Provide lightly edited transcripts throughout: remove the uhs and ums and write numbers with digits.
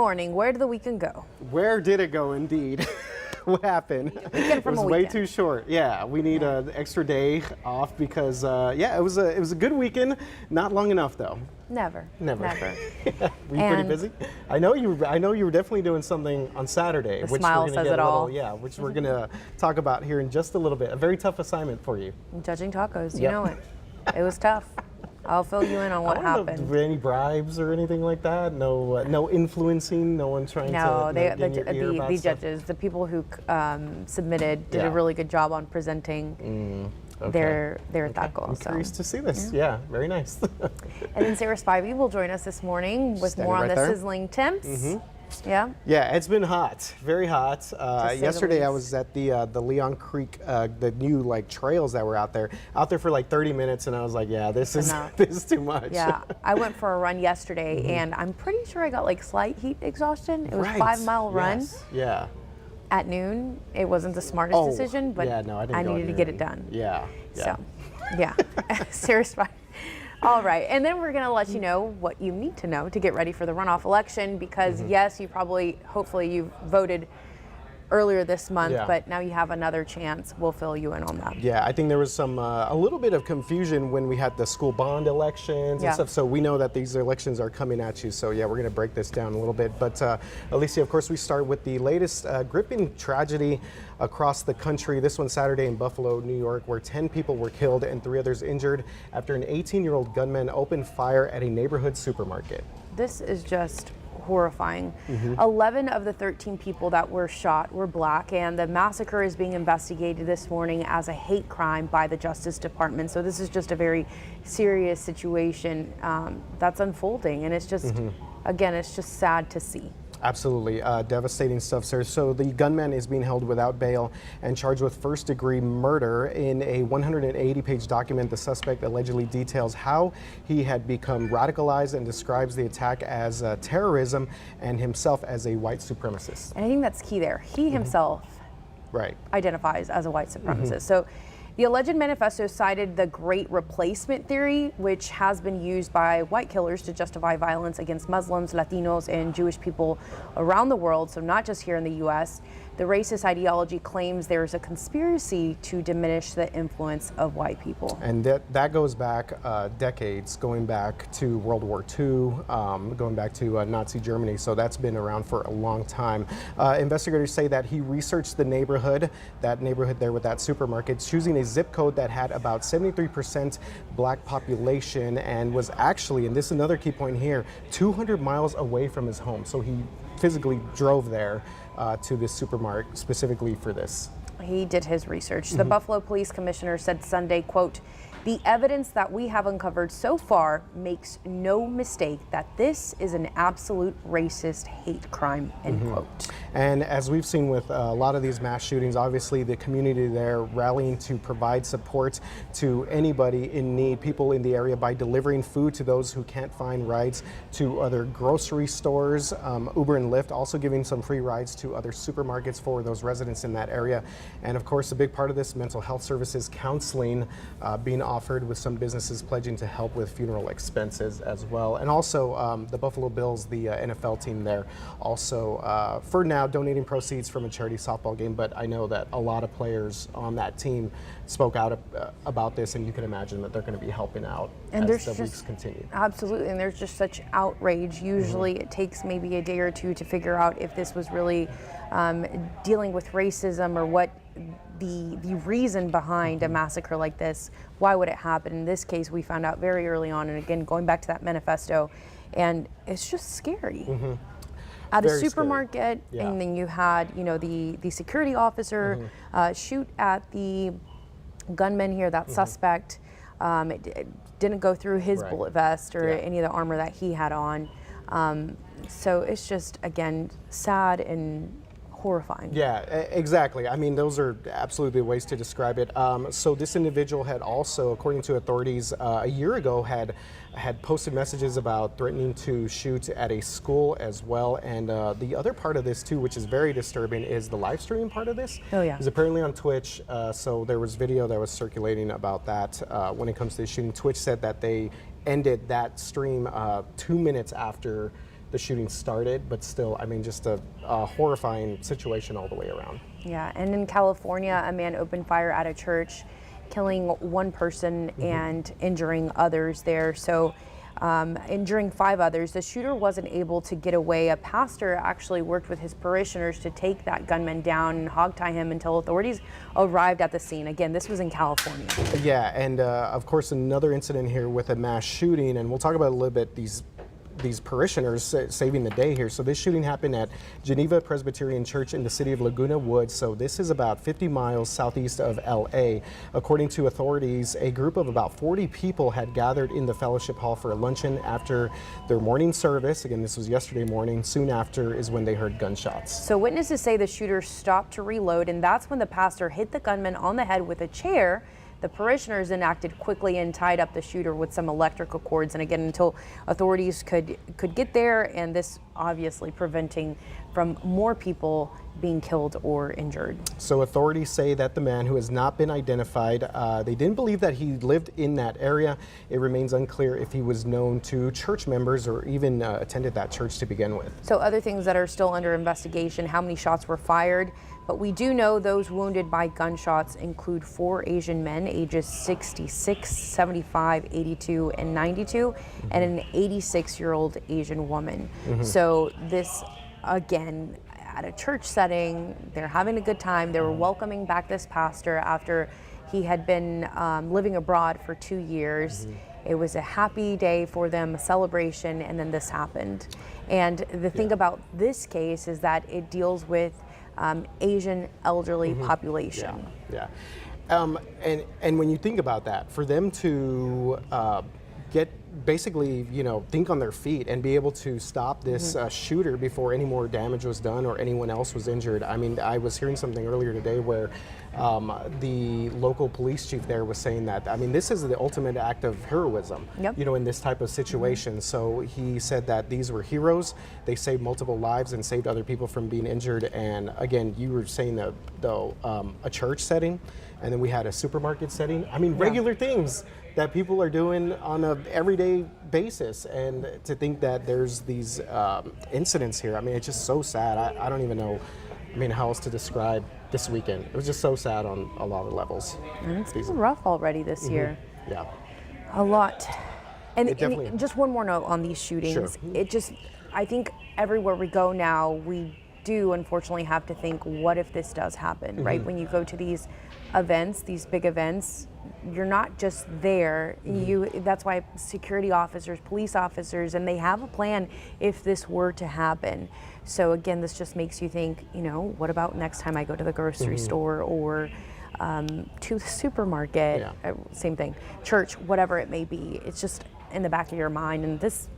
morning. Where did the weekend go? Where did it go, indeed? What happened? It was way too short. Yeah, we need an extra day off because, yeah, it was a good weekend. Not long enough, though. Never. Were you pretty busy? I know you were definitely doing something on Saturday. The smile says it all. Yeah, which we're going to talk about here in just a little bit. A very tough assignment for you. Judging tacos, you know it. It was tough. I'll fill you in on what happened. Were any bribes or anything like that? No, no influencing. No one trying to. The judges, the people who submitted, did a really good job on presenting their taco. I'm curious to see this. Yeah, very nice. And then Sarah Spivey will join us this morning with more on the sizzling temps. Yeah. Yeah, it's been hot, very hot. Yesterday I was at the Leon Creek, the new trails that were out there for like 30 minutes, and I was like, yeah, this is too much. Yeah, I went for a run yesterday, and I'm pretty sure I got like slight heat exhaustion. It was a 5-mile run. Yeah. At noon, it wasn't the smartest decision, but I needed to get it done. Yeah. So, yeah, Sarah Spivey. All right, and then we're going to let you know what you need to know to get ready for the runoff election because, yes, hopefully you voted earlier this month, but now you have another chance. We'll fill you in on that. Yeah, I think there was a little bit of confusion when we had the school bond elections and stuff, so we know that these elections are coming at you, so yeah, we're going to break this down a little bit. But Alicia, of course, we start with the latest gripping tragedy across the country. This one Saturday in Buffalo, New York, where 10 people were killed and 3 others injured after an 18-year-old gunman opened fire at a neighborhood supermarket. This is just horrifying. 11 of the 13 people that were shot were black, and the massacre is being investigated this morning as a hate crime by the Justice Department. So this is just a very serious situation that's unfolding, and it's just, again, it's just sad to see. Absolutely. Devastating stuff, sir. So the gunman is being held without bail and charged with first-degree murder. In a 180-page document, the suspect allegedly details how he had become radicalized and describes the attack as terrorism and himself as a white supremacist. And I think that's key there. He himself identifies as a white supremacist. So the alleged manifesto cited the Great Replacement theory, which has been used by white killers to justify violence against Muslims, Latinos, and Jewish people around the world, so not just here in the U.S. The racist ideology claims there's a conspiracy to diminish the influence of white people. And that goes back decades, going back to World War II, going back to Nazi Germany, so that's been around for a long time. Investigators say that he researched the neighborhood there with that supermarket, choosing a zip code that had about 73% black population and was actually, and this is another key point here, 200 miles away from his home. So he physically drove there to this supermarket specifically for this. He did his research. The Buffalo Police Commissioner said Sunday, quote, "The evidence that we have uncovered so far makes no mistake that this is an absolute racist hate crime," end quote. And as we've seen with a lot of these mass shootings, obviously the community there rallying to provide support to anybody in need, people in the area, by delivering food to those who can't find rides to other grocery stores. Uber and Lyft also giving some free rides to other supermarkets for those residents in that area. And of course, a big part of this, mental health services, counseling being offered, with some businesses pledging to help with funeral expenses as well. And also the Buffalo Bills, the NFL team there, also for now donating proceeds from a charity softball game. But I know that a lot of players on that team spoke out about this, and you can imagine that they're going to be helping out as the weeks continue. Absolutely, and there's just such outrage. Usually it takes maybe a day or two to figure out if this was really dealing with racism or what the reason behind a massacre like this. Why would it happen? In this case, we found out very early on, and again, going back to that manifesto, and it's just scary. At a supermarket, and then you had, the security officer shoot at the gunman here, that suspect. It didn't go through his bullet vest or any of the armor that he had on. So it's just, again, sad and horrifying. Yeah, exactly. I mean, those are absolutely ways to describe it. So this individual had also, according to authorities, a year ago had posted messages about threatening to shoot at a school as well. And the other part of this too, which is very disturbing, is the live stream part of this. Oh yeah. Is apparently on Twitch. So there was video that was circulating about that when it comes to the shooting. Twitch said that they ended that stream 2 minutes after the shooting started, but still, I mean, just a horrifying situation all the way around. Yeah, and in California, a man opened fire at a church, killing one person and injuring others there. So injuring 5 others. The shooter wasn't able to get away. A pastor actually worked with his parishioners to take that gunman down and hogtie him until authorities arrived at the scene. Again, this was in California. Yeah, and of course another incident here with a mass shooting, and we'll talk about a little bit these parishioners saving the day here. So this shooting happened at Geneva Presbyterian Church in the city of Laguna Woods. So this is about 50 miles southeast of LA. According to authorities, a group of about 40 people had gathered in the fellowship hall for a luncheon after their morning service. Again, this was yesterday morning. Soon after is when they heard gunshots. So witnesses say the shooter stopped to reload, and that's when the pastor hit the gunman on the head with a chair. The parishioners then acted quickly and tied up the shooter with some electrical cords, and again, until authorities could get there, and this obviously preventing from more people being killed or injured. So authorities say that the man, who has not been identified, they didn't believe that he lived in that area. It remains unclear if he was known to church members or even attended that church to begin with. So other things that are still under investigation: how many shots were fired. But we do know those wounded by gunshots include 4 Asian men, ages 66, 75, 82, and 92, and an 86-year-old Asian woman. So this, again, at a church setting, they're having a good time. They were welcoming back this pastor after he had been living abroad for 2 years. It was a happy day for them, a celebration, and then this happened. And the thing about this case is that it deals with Asian elderly population. Yeah. And when you think about that, for them to get basically, think on their feet and be able to stop this shooter before any more damage was done or anyone else was injured. I mean, I was hearing something earlier today where the local police chief there was saying that, I mean, this is the ultimate act of heroism, in this type of situation. So he said that these were heroes. They saved multiple lives and saved other people from being injured. And again, you were saying a church setting, and then we had a supermarket setting. I mean, regular things that people are doing on a everyday basis, and to think that there's these incidents here, I mean, it's just so sad. I don't even know, how else to describe this weekend. It was just so sad on a lot of levels. And it's been rough already this year. Yeah. A lot. And just one more note on these shootings. Sure. I think everywhere we go now, we do unfortunately have to think, what if this does happen, right? When you go to these events, these big events, you're not just there. That's why security officers, police officers, and they have a plan if this were to happen. So again, this just makes you think, what about next time I go to the grocery store or to the supermarket? Same thing, church, whatever it may be. It's just in the back of your mind, and this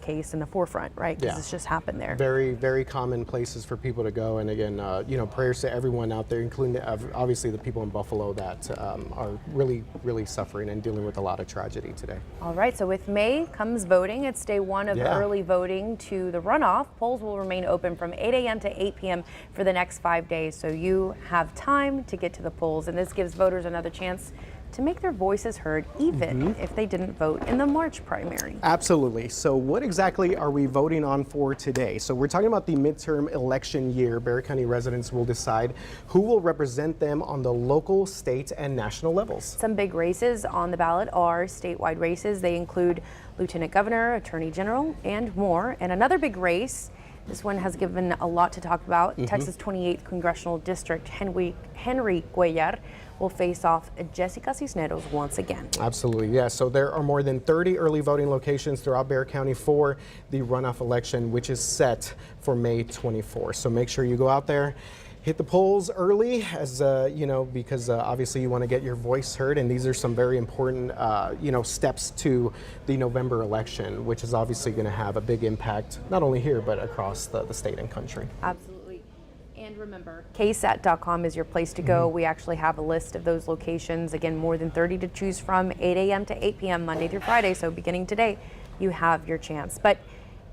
case in the forefront, right? Because it's just happened there. Very, very common places for people to go. And again, prayers to everyone out there, including obviously the people in Buffalo that are really, really suffering and dealing with a lot of tragedy today. All right, so with May comes voting. It's day 1 of early voting to the runoff. Polls will remain open from 8 a.m. to 8 p.m. for the next 5 days. So you have time to get to the polls, and this gives voters another chance to make their voices heard, even if they didn't vote in the March primary. Absolutely. So what exactly are we voting on for today? So we're talking about the midterm election year. Barrera County residents will decide who will represent them on the local, state, and national levels. Some big races on the ballot are statewide races. They include Lieutenant Governor, Attorney General, and more. And another big race, this one has given a lot to talk about. Texas 28th Congressional District Henry Cuellar will face off Jessica Cisneros once again. Absolutely, yeah. So there are more than 30 early voting locations throughout Barrera County for the runoff election, which is set for May 24. So make sure you go out there, hit the polls early, as because obviously you want to get your voice heard, and these are some very important steps to the November election, which is obviously going to have a big impact not only here but across the state and country. Absolutely. And remember, KSAT.com is your place to go. We actually have a list of those locations. Again, more than 30 to choose from, 8 a.m. to 8 p.m. Monday through Friday. So beginning today, you have your chance. But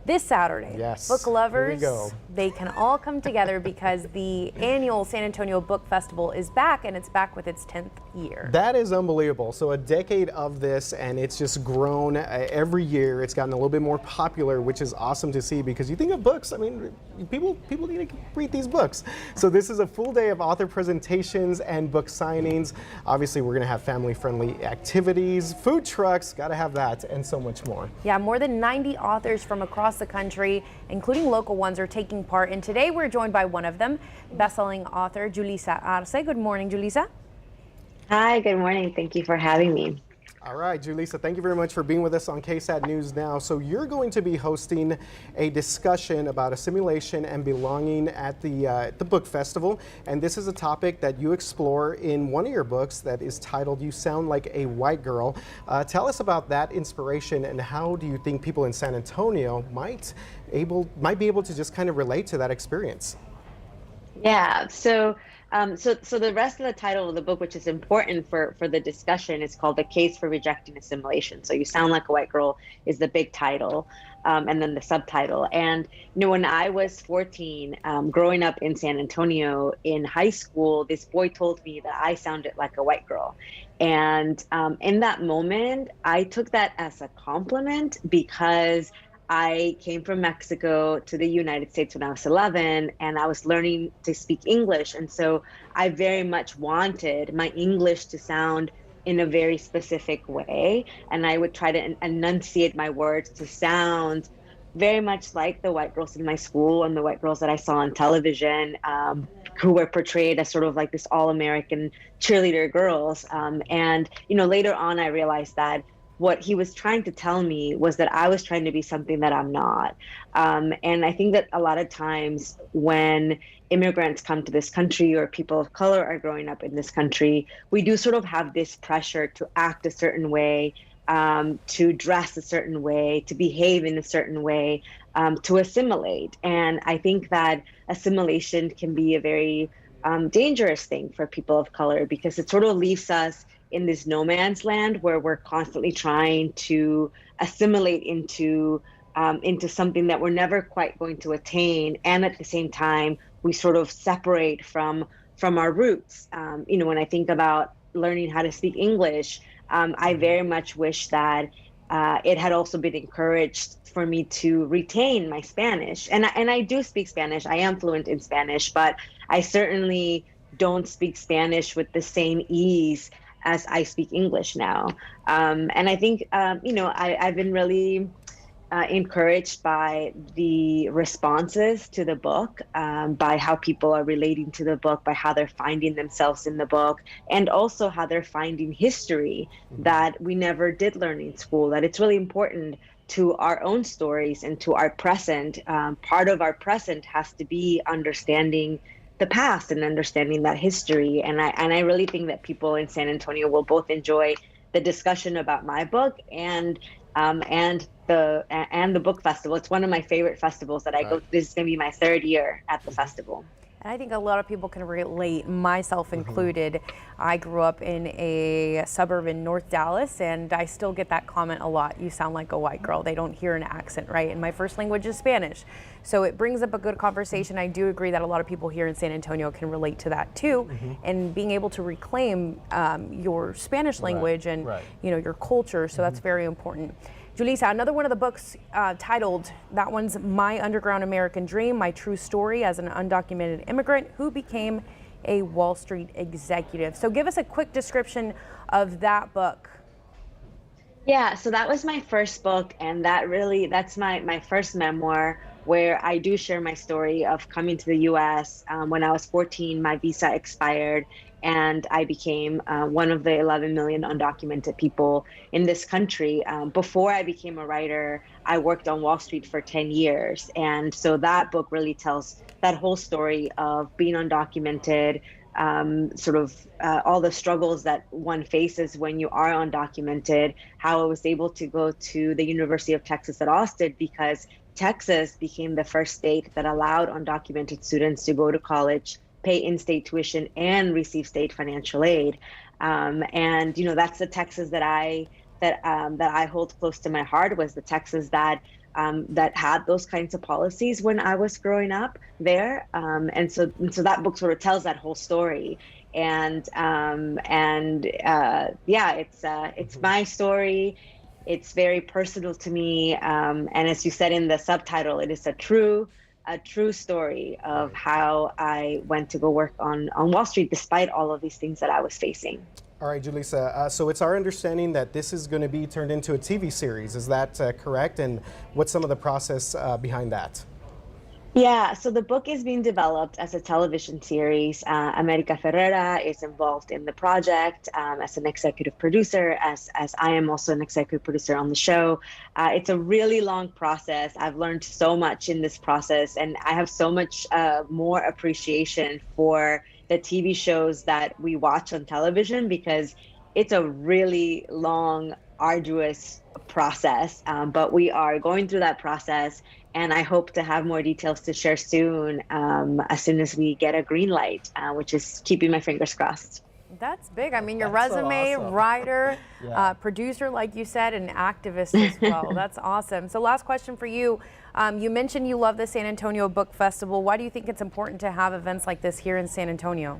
this Saturday. Yes. Book lovers, Here we go. they can all come together because the annual San Antonio Book Festival is back, and it's back with its 10th year. That is unbelievable. So a decade of this, and it's just grown every year. It's gotten a little bit more popular, which is awesome to see, because you think of books, I mean, people need to read these books. So this is a full day of author presentations and book signings. Obviously, we're going to have family-friendly activities, food trucks, got to have that, and so much more. Yeah, more than 90 authors from across the country, including local ones, are taking part. And today we're joined by one of them, best-selling author Julissa Arce. Good morning, Julissa. Hi, good morning. Thank you for having me. All right, Julissa, thank you very much for being with us on KSAT News Now. So you're going to be hosting a discussion about assimilation and belonging at the book festival. And this is a topic that you explore in one of your books that is titled You Sound Like a White Girl. Tell us about that inspiration, and how do you think people in San Antonio might be able to just kind of relate to that experience? Yeah, so the rest of the title of the book, which is important for the discussion, is called The Case for Rejecting Assimilation. So You Sound Like a White Girl is the big title, and then the subtitle. And when I was 14, growing up in San Antonio in high school, this boy told me that I sounded like a white girl. And in that moment, I took that as a compliment, because I came from Mexico to the United States when I was 11, and I was learning to speak English. And so I very much wanted my English to sound in a very specific way. And I would try to enunciate my words to sound very much like the white girls in my school and the white girls that I saw on television, who were portrayed as sort of like this all-American cheerleader girls. And later on, I realized that what he was trying to tell me was that I was trying to be something that I'm not. And I think that a lot of times when immigrants come to this country, or people of color are growing up in this country, we do sort of have this pressure to act a certain way, to dress a certain way, to behave in a certain way, to assimilate. And I think that assimilation can be a very dangerous thing for people of color, because it sort of leaves us in this no man's land where we're constantly trying to assimilate into something that we're never quite going to attain. And at the same time, we sort of separate from our roots. When I think about learning how to speak English, I very much wish that it had also been encouraged for me to retain my Spanish. And I do speak Spanish. I am fluent in Spanish, but I certainly don't speak Spanish with the same ease as I speak English now. And I think, I've been really encouraged by the responses to the book, by how people are relating to the book, by how they're finding themselves in the book, and also how they're finding history that we never did learn in school, that it's really important to our own stories and to our present. Part of our present has to be understanding the past and understanding that history. And I really think that people in San Antonio will both enjoy the discussion about my book and the book festival. It's one of my favorite festivals that I go to. This is going to be my 3rd year at the festival. And I think a lot of people can relate, myself included. I grew up in a suburb in North Dallas, and I still get that comment a lot. You sound like a white girl. They don't hear an accent, right? And my first language is Spanish. So it brings up a good conversation. I do agree that a lot of people here in San Antonio can relate to that too. And being able to reclaim your Spanish language and your culture. So that's very important. Julissa, another one of the books titled, that one's My Underground American Dream, My True Story as an Undocumented Immigrant Who Became a Wall Street Executive. So give us a quick description of that book. Yeah, so that was my first book, and that's my first memoir, where I do share my story of coming to the US. When I was 14, my visa expired, and I became one of the 11 million undocumented people in this country. Before I became a writer, I worked on Wall Street for 10 years. And so that book really tells that whole story of being undocumented, all the struggles that one faces when you are undocumented, how I was able to go to the University of Texas at Austin because Texas became the first state that allowed undocumented students to go to college, pay in-state tuition, and receive state financial aid. And that's the Texas that I hold close to my heart, was the Texas that that had those kinds of policies when I was growing up there. And so that book sort of tells that whole story. And yeah, it's my story. It's very personal to me. And as you said in the subtitle, it is a true story of how I went to go work on Wall Street despite all of these things that I was facing. All right, Julissa, so it's our understanding that this is going to be turned into a TV series. Is that correct? And what's some of the process behind that? Yeah, so the book is being developed as a television series. America Ferrera is involved in the project as an executive producer, as I am also an executive producer on the show. It's a really long process. I've learned so much in this process, and I have so much more appreciation for the TV shows that we watch on television, because it's a really long, arduous process, but we are going through that process, and I hope to have more details to share soon as we get a green light, which is keeping my fingers crossed. That's big. I mean, your That's so resume, awesome. writer, Yeah. producer, like you said, and activist as well. That's awesome. So last question for you. You mentioned you love the San Antonio Book Festival. Why do you think it's important to have events like this here in San Antonio?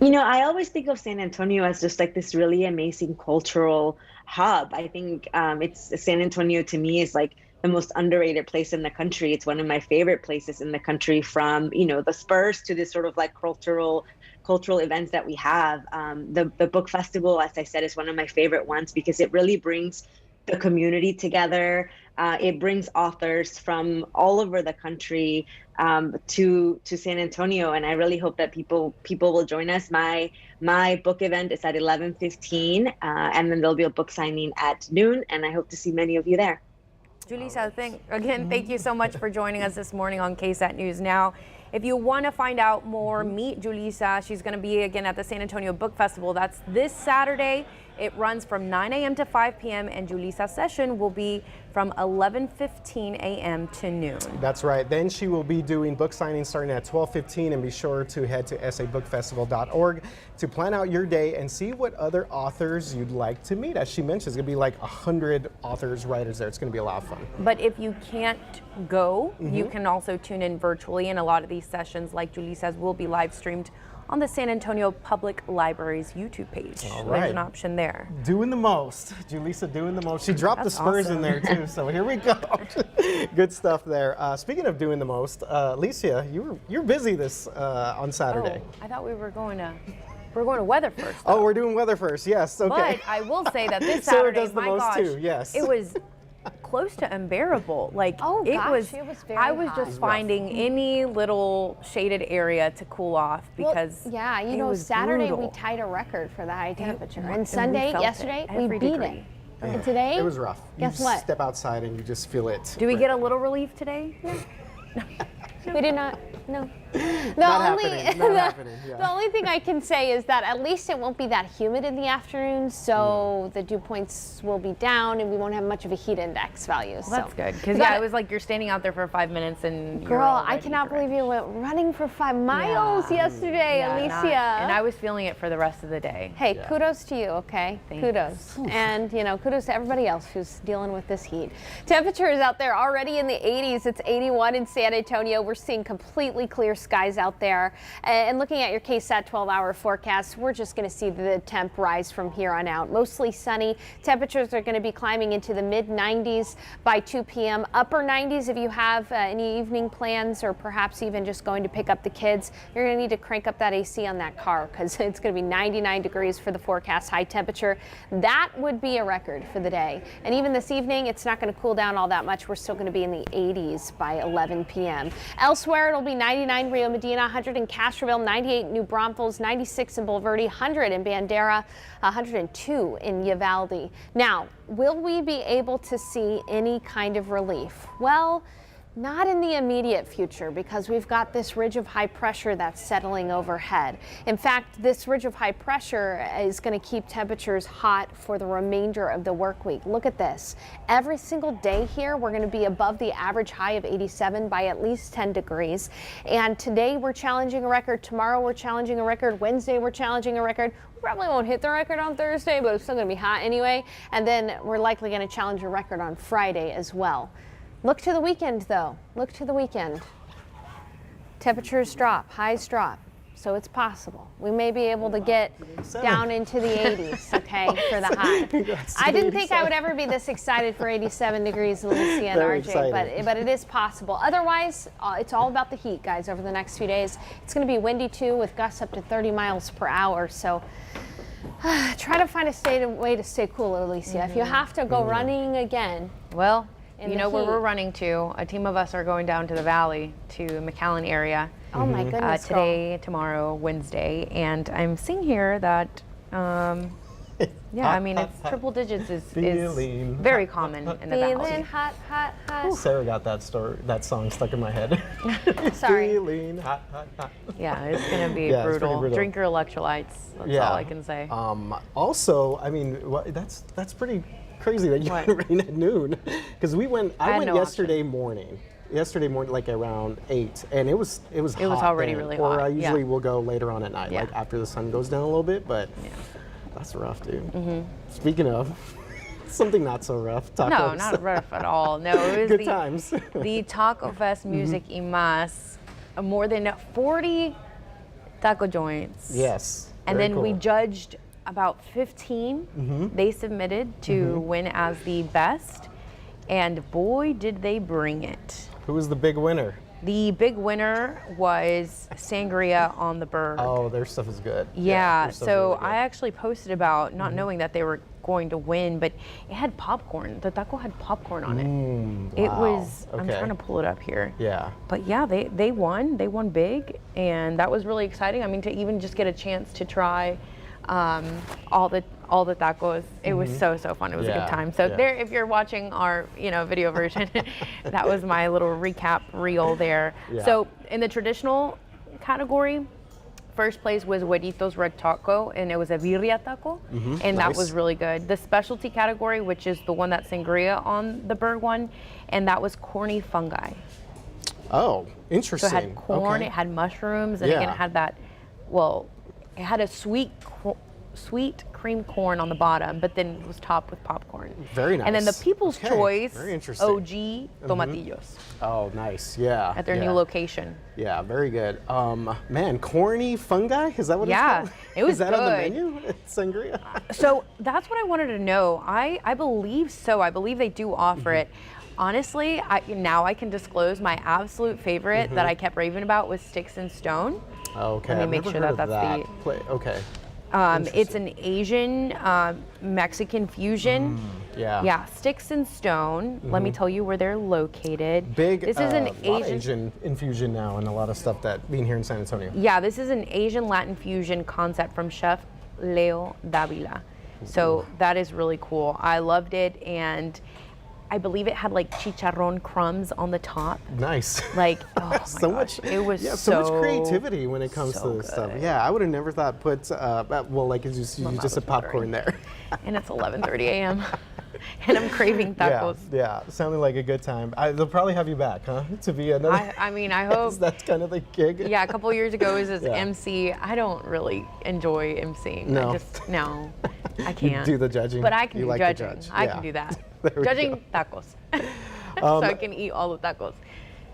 You know, I always think of San Antonio as just like this really amazing cultural hub. I think San Antonio to me is like the most underrated place in the country. It's one of my favorite places in the country, from, you know, the Spurs to this sort of like cultural events that we have. The book festival, as I said, is one of my favorite ones because it really brings the community together. It brings authors from all over the country to San Antonio, and I really hope that people will join us. My book event is at 11:15, and then there'll be a book signing at noon, and I hope to see many of you there. Julissa, thank you so much for joining us this morning on KSAT News Now. If you want to find out more, meet Julissa. She's going to be again at the San Antonio Book Festival. That's this Saturday. It runs from 9 a.m. to 5 p.m. and Julissa's session will be from 11:15 a.m. to noon. That's right. Then she will be doing book signings starting at 12:15, and be sure to head to sabookfestival.org to plan out your day and see what other authors you'd like to meet. As she mentioned, it's going to be like 100 authors, writers there. It's going to be a lot of fun. But if you can't go, you can also tune in virtually, and a lot of these sessions, like Julissa's, will be live streamed on the San Antonio Public Library's YouTube page. All So right. there's an option there. Doing the most. Julissa doing the most. She dropped That's the Spurs awesome. in there too, so here we go. Good stuff there. Speaking of doing the most, Alicia, you're busy this on Saturday. Oh, I thought we were going to weather first. Oh, we're doing weather first. Yes. Okay. But I will say that this Sarah Saturday, does the my most gosh, too, yes. it was close to unbearable. Like Oh, it gosh, was. it was very I was hot. just finding any little shaded area to cool off because well, yeah, you it know, was Saturday brutal. we tied a record for the high temperature, and we and Sunday, felt it yesterday, we every beat degree. it. And today, It was rough. Guess you what? Step outside and you just feel it. Do we get a little relief today? We did not. No. Not happening, not happening, yeah. The only thing I can say is that at least it won't be that humid in the afternoon, so the dew points will be down, and we won't have much of a heat index value. Well, that's good because it was like you're standing out there for 5 minutes and you're Girl, all I ready cannot for believe it. you went running for 5 miles yesterday, Yeah, Alicia. and I was feeling it for the rest of the day. Hey, kudos to you, okay? Thanks. Kudos. And, you know, kudos to everybody else who's dealing with this heat. Temperatures out there already in the 80s. It's 81 in San Antonio. We're seeing completely clear skies out there. And looking at your KSAT 12-hour forecast, we're just going to see the temp rise from here on out. Mostly sunny. Temperatures are going to be climbing into the mid-90s by 2 p.m. Upper 90s if you have any evening plans or perhaps even just going to pick up the kids. You're going to need to crank up that AC on that car because it's going to be 99 degrees for the forecast high temperature. That would be a record for the day. And even this evening, it's not going to cool down all that much. We're still going to be in the 80s by 11 p.m. Elsewhere, it'll be 99 Rio Medina, 100 in Castroville, 98 New Braunfels, 96 in Bulverde, 100 in Bandera, 102 in Uvalde. Now, will we be able to see any kind of relief? Well, Not in the immediate future, because we've got this ridge of high pressure that's settling overhead. In fact, this ridge of high pressure is going to keep temperatures hot for the remainder of the work week. Look at this. Every single day here, we're going to be above the average high of 87 by at least 10 degrees. And today we're challenging a record. Tomorrow we're challenging a record. Wednesday we're challenging a record. We probably won't hit the record on Thursday, but it's still going to be hot anyway. And then we're likely going to challenge a record on Friday as well. Look to the weekend, though. Look to the weekend. Temperatures drop, highs drop, so it's possible. We may be able to get down into the 80s, okay, for the high. I didn't think I would ever be this excited for 87 degrees, Alicia and RJ, but it is possible. Otherwise, it's all about the heat, guys, over the next few days. It's going to be windy, too, with gusts up to 30 miles per hour, so try to find a way to stay cool, Alicia. If you have to go running again, well, you know where we're running to. A team of us are going down to the valley, to McAllen area. Oh my goodness. Today, tomorrow, Wednesday. And I'm seeing here that, yeah, I mean, it's triple digits is very common in the valley. Feeling hot, hot, hot. Sarah got that song stuck in my head. Sorry. Feeling hot, hot, hot. Yeah, it's going to be brutal. Drink your electrolytes. That's all I can say. Also, I mean, that's pretty crazy that you went rain at noon, because I went yesterday morning, like around 8, and it was hot. It was already then. really or hot. I usually will go later on at night, Yeah. like after the sun goes down a little bit, but that's rough, dude. Speaking of something not so rough, tacos. No, not rough at all. No, it was Good times. The Taco Fest Music y Más, more than 40 taco joints. Yes. And very then cool. we judged about 15 they submitted to win as the best, and boy did they bring it. Who was the big winner? The big winner was Sangria on the Berg. Oh, their stuff is good. Yeah, their stuff's so really good. I actually posted about not knowing that they were going to win, but it had popcorn. The taco had popcorn on it. It was, I'm trying to pull it up here. Yeah. But yeah, they won. They won big, and that was really exciting. I mean, to even just get a chance to try all the tacos, it was so fun. It was a good time. So there, if you're watching our video version, that was my little recap reel there. So in the traditional category, first place was Hueritos Red Taco, and it was a birria taco, and that was really good. The specialty category, which is the one that Sangria on the Berg one, and that was corny fungi. Oh, interesting. So it had corn, it had mushrooms, and again it had that, it had a sweet cream corn on the bottom, but then it was topped with popcorn. Very nice. And then the People's Choice, very interesting. OG Tomatillos. Oh, nice. Yeah. At their new location. Yeah, very good. Man, corny fungi? Is that what it's called? It was Is that good. on the menu at Sangria? So that's what I wanted to know. I believe so. I believe they do offer it. Honestly, now I can disclose my absolute favorite that I kept raving about was Sticks and Stone. Okay. Let me make sure that that's Okay. It's an Asian Mexican fusion. Yeah, Sticks and Stone. Let me tell you where they're located. This is an Asian infusion now, and a lot of stuff that being here in San Antonio. Yeah, this is an Asian Latin fusion concept from Chef Leo Davila. So that is really cool. I loved it, and I believe it had like chicharron crumbs on the top. Nice. Like, oh my so gosh, much, it was so much creativity when it comes to so this stuff. good. Yeah, I would have never thought put, like you just said popcorn there. And it's 11:30 a.m. and I'm craving tacos. Yeah, sounding like a good time. They'll probably have you back, huh? To be another. I mean, I hope. That's kind of the gig. Yeah, a couple years ago as MC. I don't really enjoy MCing. No. I can't. You do the judging. But I can you do like judging. To judge. I can do that. There we Judging go. tacos. So I can eat all the tacos.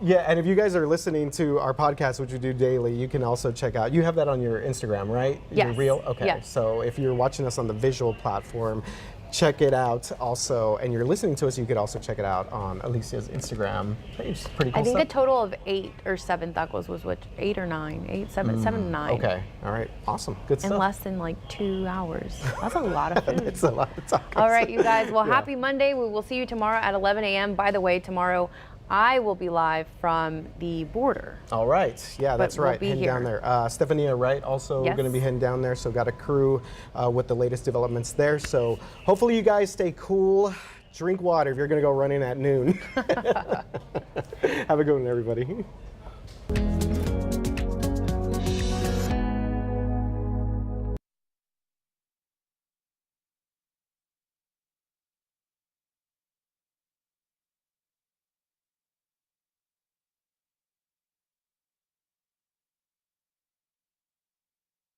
Yeah, and if you guys are listening to our podcast, which we do daily, you can also check out. You have that on your Instagram, right? Yes. Your reel? Okay. Yes. So if you're watching us on the visual platform, check it out also. And you're listening to us, you could also check it out on Alicia's Instagram page. Pretty cool I think stuff. the total of 8 or 7 tacos was 8 or 9. 7 to 9. Okay. All right. Awesome. Good In stuff. less than like 2 hours. That's a lot of food. It's a lot of tacos. All right, you guys. Well, happy Monday. We will see you tomorrow at 11 a.m. By the way, tomorrow I will be live from the border. All right. Yeah, that's we'll right. be Heading here. down there. Stephania Wright also Yes. going to be heading down there. So got a crew with the latest developments there. So hopefully you guys stay cool. drink water if you're going to go running at noon. Have a good one, everybody.